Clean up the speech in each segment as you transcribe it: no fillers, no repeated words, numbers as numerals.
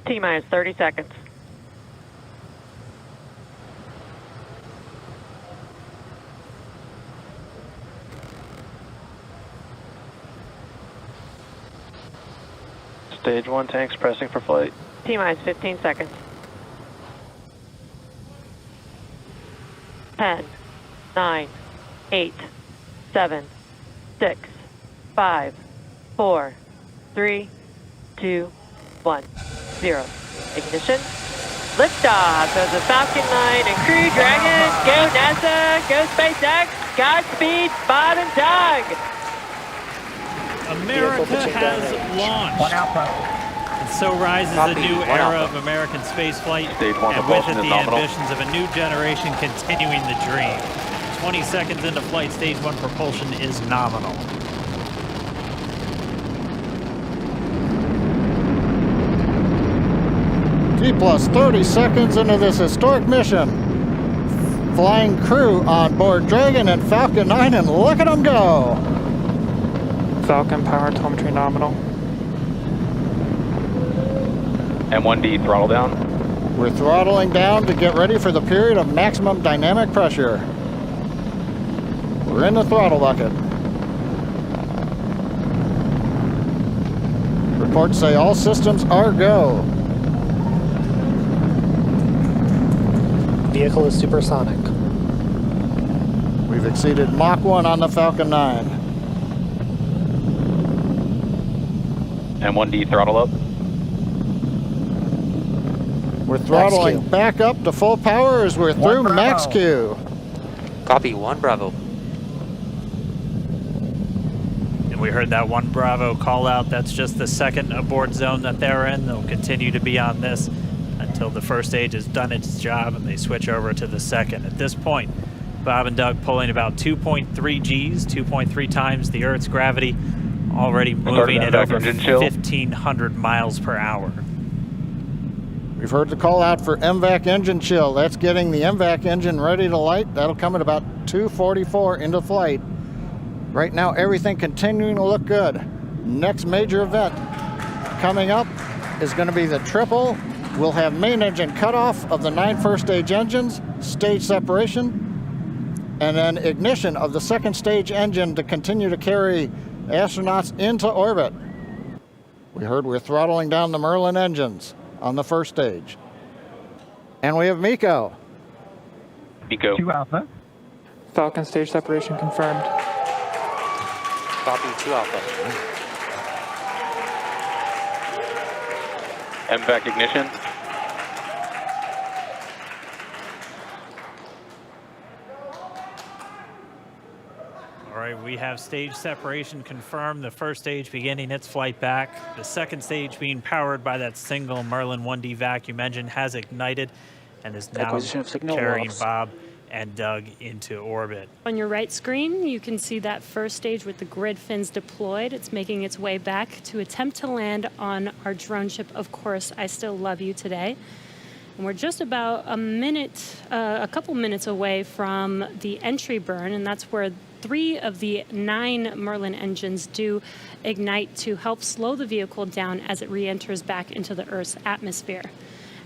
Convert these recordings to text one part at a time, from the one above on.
T-minus 30 seconds. Stage 1 tanks pressing for flight. T-minus 15 seconds. 10, 9, 8, 7, 6, 5, 4, 3, 2, 1, 0. Ignition. Liftoff of the Falcon 9 and Crew Dragon. Go NASA, go SpaceX, Godspeed, Bob and Doug. America has launched. And so rises a new era of American spaceflight, and with it the ambitions of a new generation continuing the dream. 20 seconds into flight, stage 1 propulsion is nominal. T plus 30 seconds into this historic mission. Flying crew on board Dragon and Falcon 9, and look at them go. Falcon power telemetry nominal. M1D throttle down. We're throttling down to get ready for the period of maximum dynamic pressure. We're in the throttle bucket. Reports say all systems are go. Vehicle is supersonic. We've exceeded Mach 1 on the Falcon 9. M1D throttle up. We're throttling back up to full power as we're through max Q. Copy, 1 Bravo. And we heard that 1 Bravo call out. That's just the second abort zone that they're in. They'll continue to be on this until the first stage has done its job and they switch over to the second. At this point, Bob and Doug pulling about 2.3 Gs, 2.3 times the Earth's gravity, already moving at over 1,500 miles per hour. We've heard the call out for MVAC engine chill. That's getting the MVAC engine ready to light. That'll come at about 2:44 into flight. Right now, everything continuing to look good. Next major event coming up is going to be the triple. We'll have main engine cutoff of the 9 first stage engines, stage separation, and then ignition of the second stage engine to continue to carry astronauts into orbit. We heard we're throttling down the Merlin engines on the first stage. And we have Miko. Miko. 2 Alpha. Falcon stage separation confirmed. Copy, 2 Alpha. MVAC ignition. All right, we have stage separation confirmed. The first stage beginning its flight back. The second stage being powered by that single Merlin 1D vacuum engine has ignited and is now carrying Bob and Doug into orbit. On your right screen, you can see that first stage with the grid fins deployed. It's making its way back to attempt to land on our drone ship, Of Course I Still Love You today. And we're just about a couple minutes away from the entry burn, and that's where 3 of the 9 Merlin engines do ignite to help slow the vehicle down as it re-enters back into the Earth's atmosphere.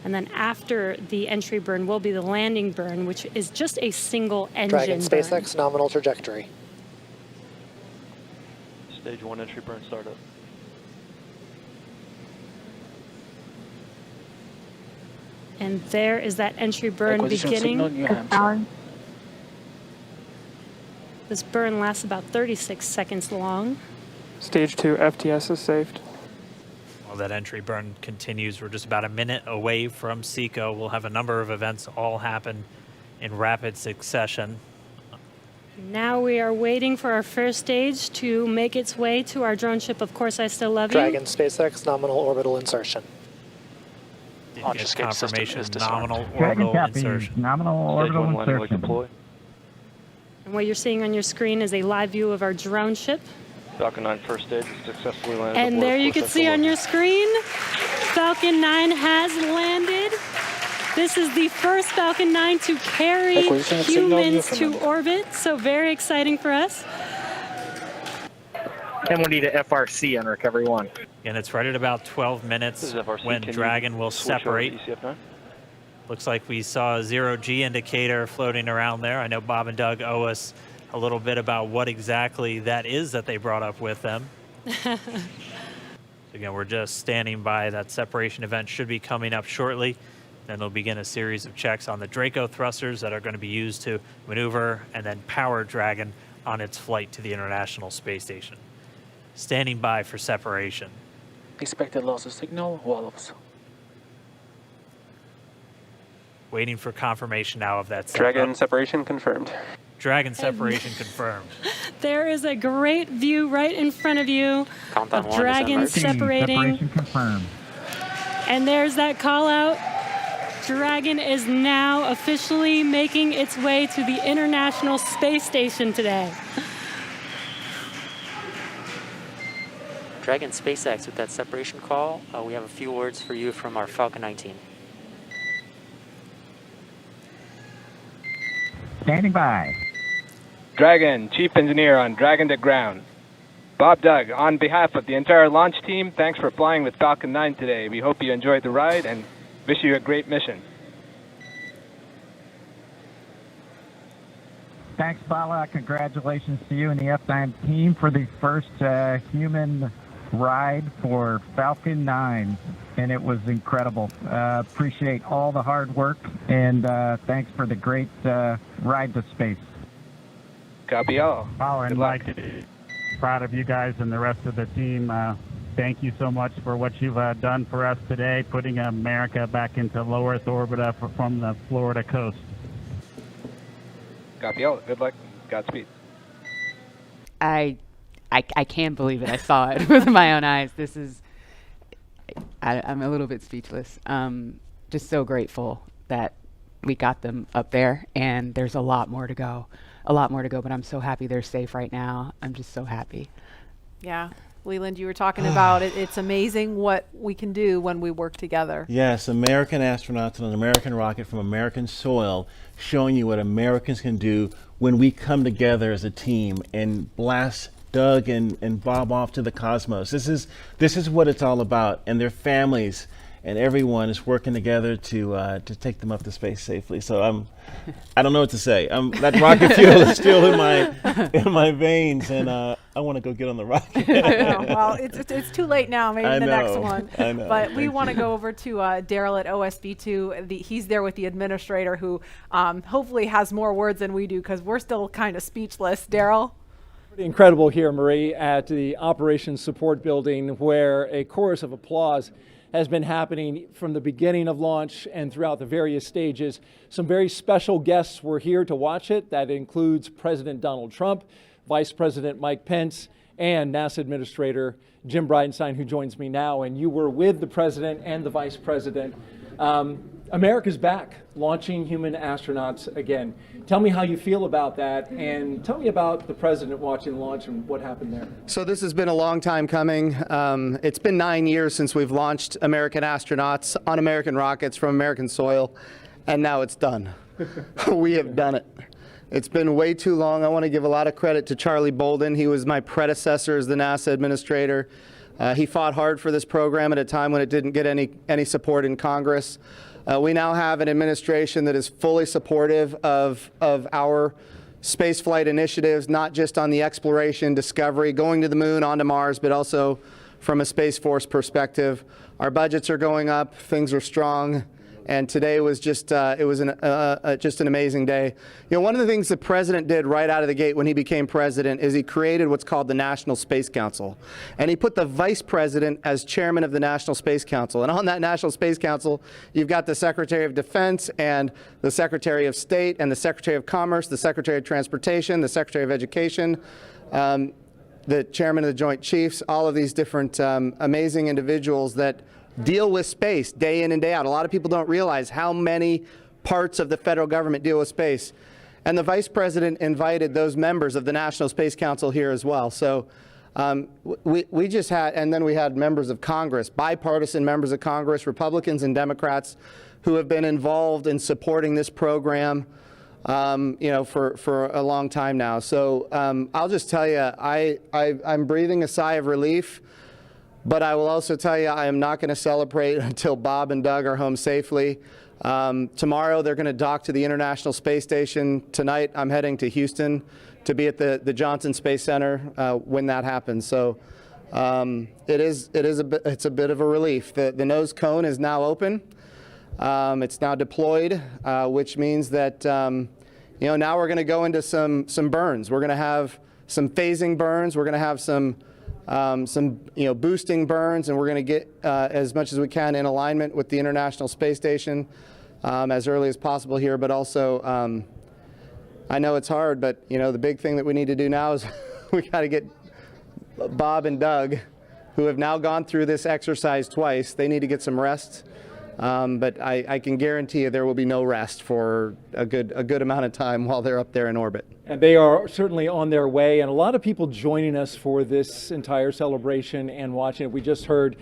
And then after the entry burn will be the landing burn, which is just a single engine Dragon SpaceX burn. nominal trajectory. Stage 1 entry burn startup. And there is that entry burn beginning. This burn lasts about 36 seconds long. Stage 2 FTS is saved. While that entry burn continues, we're just about a minute away from SECO. We'll have a number of events all happen in rapid succession. Now we are waiting for our first stage to make its way to our drone ship, Of Course I Still Love You. Dragon SpaceX nominal orbital insertion. Didn't get confirmation, nominal Dragon orbital copy. insertion. Nominal orbital insertion. And what you're seeing on your screen is a live view of our drone ship. Falcon 9 first stage successfully landed. And there you can see on your screen, Falcon 9 has landed. This is the first Falcon 9 to carry humans to orbit, so very exciting for us. And we'll need a FRC on recovery 1. And it's right at about 12 minutes when Dragon will separate. Looks like we saw a 0G indicator floating around there. I know Bob and Doug owe us a little bit about what exactly that is that they brought up with them. So again, we're just standing by. That separation event should be coming up shortly. Then they'll begin a series of checks on the Draco thrusters that are going to be used to maneuver and then power Dragon on its flight to the International Space Station. Standing by for separation. Expected loss of signal, walls. Waiting for confirmation now of that. Dragon separation confirmed. Dragon separation confirmed. There is a great view right in front of you Countdown of Dragon separating. Separation confirmed. And there's that call out. Dragon is now officially making its way to the International Space Station today. Dragon SpaceX with that separation call. We have a few words for you from our Falcon 19. Standing by. Dragon, Chief Engineer on Dragon to Ground. Bob Doug, on behalf of the entire launch team, thanks for flying with Falcon 9 today. We hope you enjoyed the ride and wish you a great mission. Thanks, Bala. Congratulations to you and the F9 team for the first human ride for Falcon 9. And it was incredible. Appreciate all the hard work, and thanks for the great ride to space. Copy all. Oh, and Good luck. Proud of you guys and the rest of the team. Thank you so much for what you've done for us today, putting America back into low Earth orbit from the Florida coast. Copy all. Good luck. Godspeed. I can't believe it. I saw it with my own eyes. This is, I'm a little bit speechless. Just so grateful that we got them up there, and there's a lot more to go. But I'm so happy they're safe right now. I'm just so happy. Yeah. Leland, you were talking about it. It's amazing what we can do when we work together. Yes, American astronauts on an American rocket from American soil, showing you what Americans can do when we come together as a team and blast Doug and Bob off to the cosmos. This is what it's all about, and their families and everyone is working together to take them up to space safely. So I don't know what to say. That rocket fuel is still in my veins, and I want to go get on the rocket. Well, it's too late now. Maybe the next one. I know. But we want to go over to Daryl at OSB2. He's there with the administrator, who hopefully has more words than we do, because we're still kind of speechless. Daryl. Pretty incredible here, Marie, at the Operations Support Building, where a chorus of applause has been happening from the beginning of launch and throughout the various stages. Some very special guests were here to watch it. That includes President Donald Trump, Vice President Mike Pence, and NASA Administrator Jim Bridenstine, who joins me now. And you were with the President and the Vice President. America's back, launching human astronauts again. Tell me how you feel about that, and tell me about the President watching launch and what happened there. So this has been a long time coming. It's been 9 years since we've launched American astronauts on American rockets from American soil, and now it's done. We have done it. It's been way too long. I want to give a lot of credit to Charlie Bolden. He was my predecessor as the NASA administrator. He fought hard for this program at a time when it didn't get any support in Congress. We now have an administration that is fully supportive of our spaceflight initiatives, not just on the exploration, discovery, going to the moon, onto Mars, but also from a Space Force perspective. Our budgets are going up, things are strong, and today was just just an amazing day. You know, one of the things the President did right out of the gate when he became President is he created what's called the National Space Council. And he put the Vice President as chairman of the National Space Council. And on that National Space Council, you've got the Secretary of Defense and the Secretary of State and the Secretary of Commerce, the Secretary of Transportation, the Secretary of Education, the chairman of the Joint Chiefs, all of these different amazing individuals that deal with space day in and day out. A lot of people don't realize how many parts of the federal government deal with space. And the Vice President invited those members of the National Space Council here as well. So we just had, and then we had members of Congress, bipartisan members of Congress, Republicans and Democrats, who have been involved in supporting this program. for a long time now. So I'll just tell you, I'm breathing a sigh of relief, but I will also tell you I am not going to celebrate until Bob and Doug are home safely. Tomorrow they're going to dock to the International Space Station. Tonight I'm heading to Houston to be at the Johnson Space Center when that happens. So it's a bit of a relief. The nose cone is now open. It's now deployed, which means that now we're going to go into some burns. We're going to have some phasing burns. We're going to have some boosting burns, and we're going to get as much as we can in alignment with the International Space Station as early as possible here. But also, I know it's hard, but the big thing that we need to do now is we got to get Bob and Doug, who have now gone through this exercise twice. They need to get some rest. But I can guarantee you there will be no rest for a good amount of time while they're up there in orbit. And they are certainly on their way, and a lot of people joining us for this entire celebration and watching it. We just heard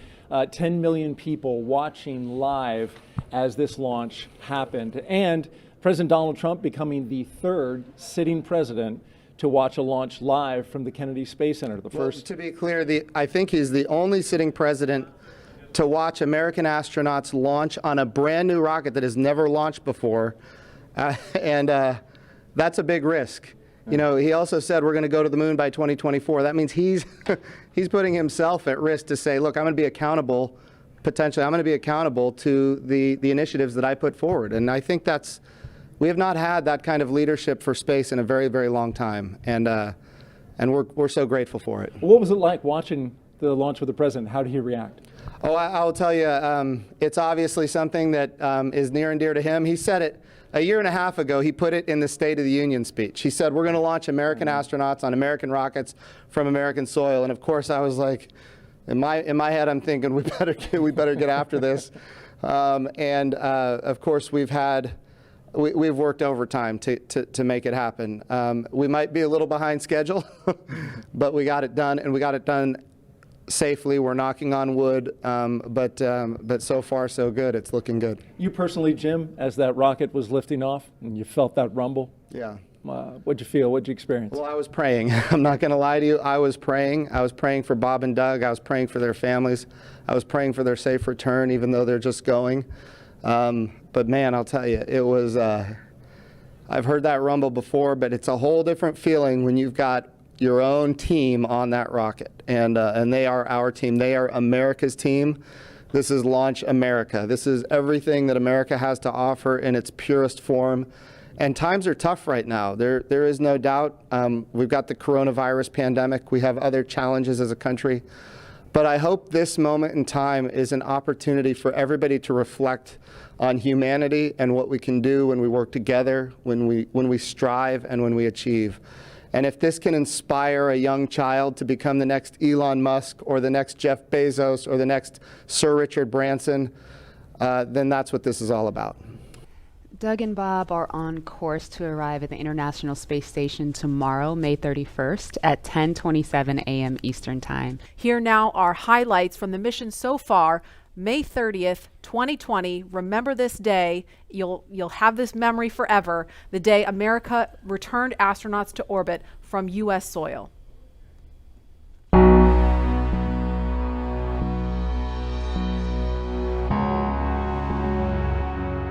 10 million people watching live as this launch happened, and President Donald Trump becoming the third sitting president to watch a launch live from the Kennedy Space Center. The first. To be clear, I think he's the only sitting president to watch American astronauts launch on a brand new rocket that has never launched before, and that's a big risk. He also said we're going to go to the moon by 2024. That means he's putting himself at risk to say, look, I'm going to be accountable. Potentially, I'm going to be accountable to the initiatives that I put forward, and I think we have not had that kind of leadership for space in a very, very long time, and we're so grateful for it. What was it like watching the launch with the president? How did he react? Oh, I'll tell you, it's obviously something that is near and dear to him. He said it a year and a half ago. He put it in the State of the Union speech. He said, we're going to launch American astronauts on American rockets from American soil. And of course, I was like, in my head, I'm thinking, we better get after this. Of course, we've worked overtime to make it happen. We might be a little behind schedule, but we got it done, and we got it done safely. We're knocking on wood, but so far so good. It's looking good. You personally, Jim, as that rocket was lifting off and you felt that rumble? Yeah. What'd you feel? What'd you experience? Well, I was praying. I'm not going to lie to you. I was praying. I was praying for Bob and Doug. I was praying for their families. I was praying for their safe return, even though they're just going. But man, I'll tell you, it was, I've heard that rumble before, but it's a whole different feeling when you've got your own team on that rocket, and they are our team. They are America's team. This is Launch America. This is everything that America has to offer in its purest form. And times are tough right now. There is no doubt. We've got the coronavirus pandemic. We have other challenges as a country. But I hope this moment in time is an opportunity for everybody to reflect on humanity and what we can do when we work together, when we strive, and when we achieve. And if this can inspire a young child to become the next Elon Musk or the next Jeff Bezos or the next Sir Richard Branson, then that's what this is all about. Doug and Bob are on course to arrive at the International Space Station tomorrow, May 31st at 10:27 a.m. Eastern Time. Here now are highlights from the mission so far. May 30th, 2020. Remember this day. You'll have this memory forever. The day America returned astronauts to orbit from U.S. soil.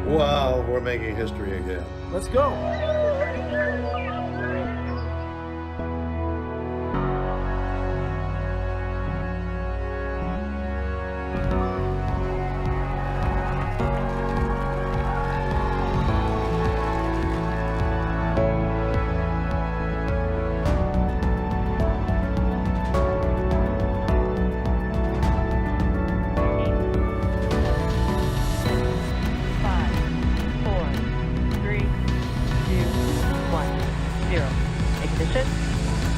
Wow, we're making history again. Let's go.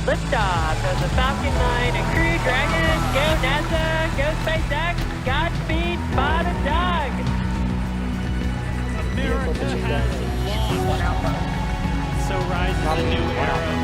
Liftoff of the Falcon 9 and Crew Dragon. Go NASA, go SpaceX, Godspeed, Bob and Doug. America has launched. So rises a new era